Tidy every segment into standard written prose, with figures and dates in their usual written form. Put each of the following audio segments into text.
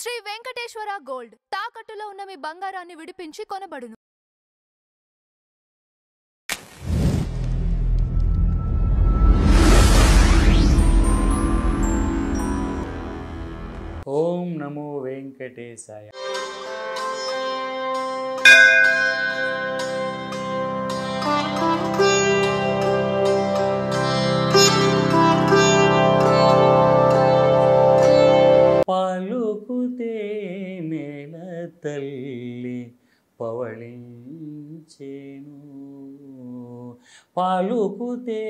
Shri Venkateswara gold తాకట్టులో ఉన్న మీ బంగారాన్ని విడిపించి కొనబడును. ఓం నమో వెంకటేశాయ. పలుకుతే నేల తల్లి పవళించేను, పలుకుతే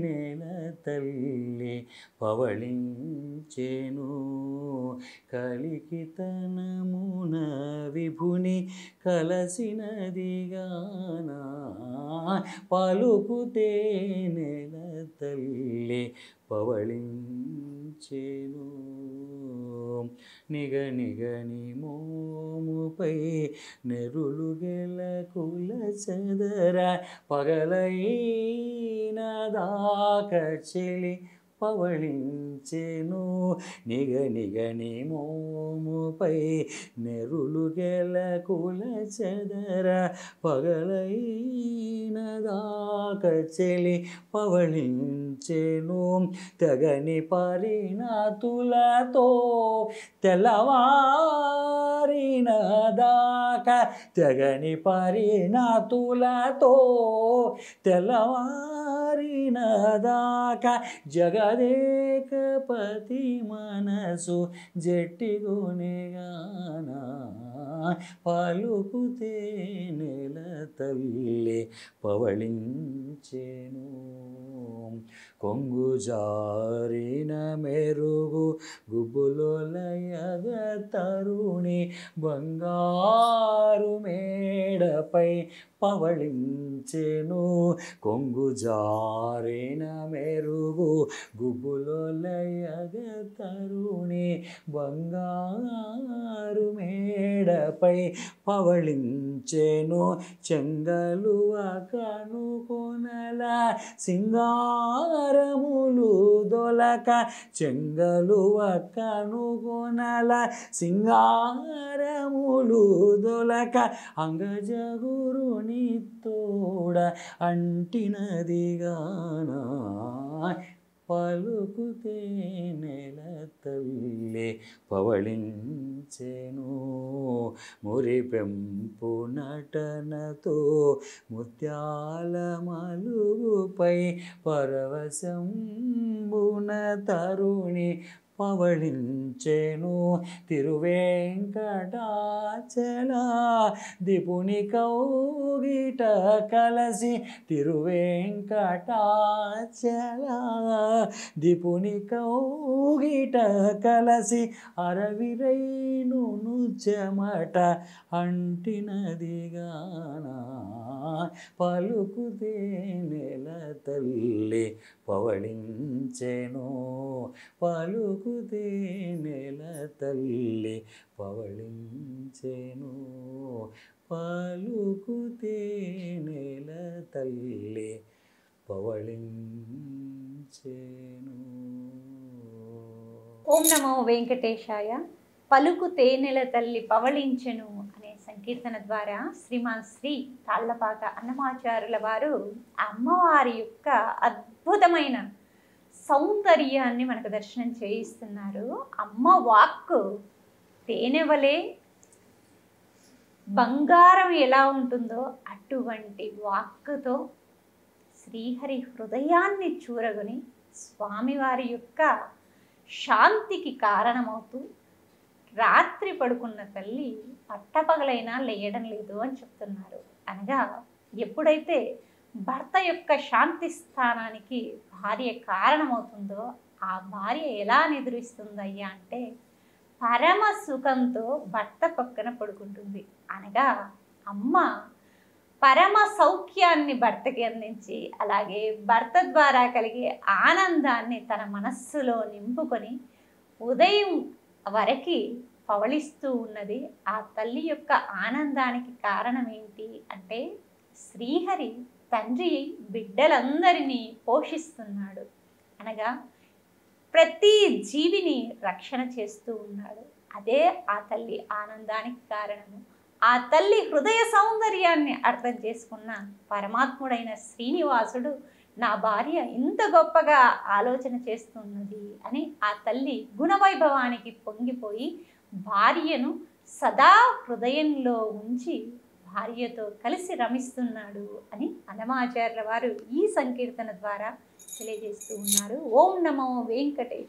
నేల తల్లి పవళించేను, కలికితనమున విభుని కలసినదిగానా, పలుకుతే నేల తల్లి పవళించేను. నిగనిగని మోముపై నెరులు గెలకుల చెదర పగలైన దాక చెలి పవళించెను, నిగనిగని మోముపై నెరులు గెలకుల చెదర పగలైన దాక చెలి పవళించెను, తెగని పరిణతులతో తెల్లవారిన దాక, తెగని పరిణతులతో తెల్లవారిన దాక జగదేకపతి మనసు జట్టిగొనెగానా, పలుకుతే నేల తల్లి పవళించెను. కొంగు జారిన మెరుగు గుబులొలయగ తరుణి బంగారు మేడపై పవళించెను, కొంగు జారిన మెరుగు గుబులొలయగ తరుణి బంగారు మేడపై పవళించెను, చెంగలువ కనుకొనల సింగారములు దొలక, చెంగలువ కనుకొనల సింగారములు దొలక అంగజగురుని తోడ అంటినదిగానా, పలుకుతే నేల తల్లి పవళించెను, మురిపెంపు నటనతో ముత్యాల మలుగుపై పరవశంబున తరుణి పవళించెను, తిరువేంకటాచల దిపుని కౌగిట కలసి, తిరువేంకటాచల దిపుని కౌగిట కలసి అరవిరైను చెమట అంటినదిగానా, పలుకుతే నేల తల్లి పవళించెను, పలుకుతే నేల తల్లి పవళించెను, పలుకుతే నేల తల్లి పవళించెను. ఓం నమో వెంకటేశాయ. పలుకుతే నేల తల్లి పవళించెను అనే సంకీర్తన ద్వారా శ్రీమాన్ శ్రీ తాళ్లపాక అన్నమాచార్యుల వారు అమ్మవారి యొక్క అద్భుతమైన సౌందర్యాన్ని మనకు దర్శనం చేయిస్తున్నారు. అమ్మ వాక్కు తేనెవలే బంగారం ఎలా ఉంటుందో అటువంటి వాక్కుతో శ్రీహరి హృదయాన్ని చూరగొని స్వామివారి యొక్క శాంతికి కారణమవుతూ రాత్రి పడుకున్న తల్లి పట్టపగలైనా లేయడం లేదు అని చెప్తున్నారు. అనగా ఎప్పుడైతే భర్త యొక్క శాంతి స్థానానికి భార్య కారణమవుతుందో ఆ భార్య ఎలా నిద్రిస్తుందయ్యా అంటే పరమ సుఖంతో భర్త పక్కన పడుకుంటుంది. అనగా అమ్మ పరమ సౌఖ్యాన్ని భర్తకి అందించి అలాగే భర్త ద్వారా కలిగే ఆనందాన్ని తన మనస్సులో నింపుకొని ఉదయం వరకు పవళిస్తూ ఉన్నది. ఆ తల్లి యొక్క ఆనందానికి కారణం ఏంటి అంటే శ్రీహరి తండ్రి బిడ్డలందరినీ పోషిస్తున్నాడు. అనగా ప్రతి జీవిని రక్షణ చేస్తూ ఉన్నాడు. అదే ఆ తల్లి ఆనందానికి కారణము. ఆ తల్లి హృదయ సౌందర్యాన్ని అర్థం చేసుకున్న పరమాత్ముడైన శ్రీనివాసుడు నా భార్య ఇంత గొప్పగా ఆలోచన చేస్తున్నది అని ఆ తల్లి గుణవైభవానికి పొంగిపోయి భార్యను సదా హృదయంలో ఉంచి భార్యతో కలిసి రమిస్తున్నాడు అని అన్నమాచార్యుల వారు ఈ సంకీర్తన ద్వారా తెలియజేస్తూ ఉన్నారు. ఓం నమో వెంకటేశ.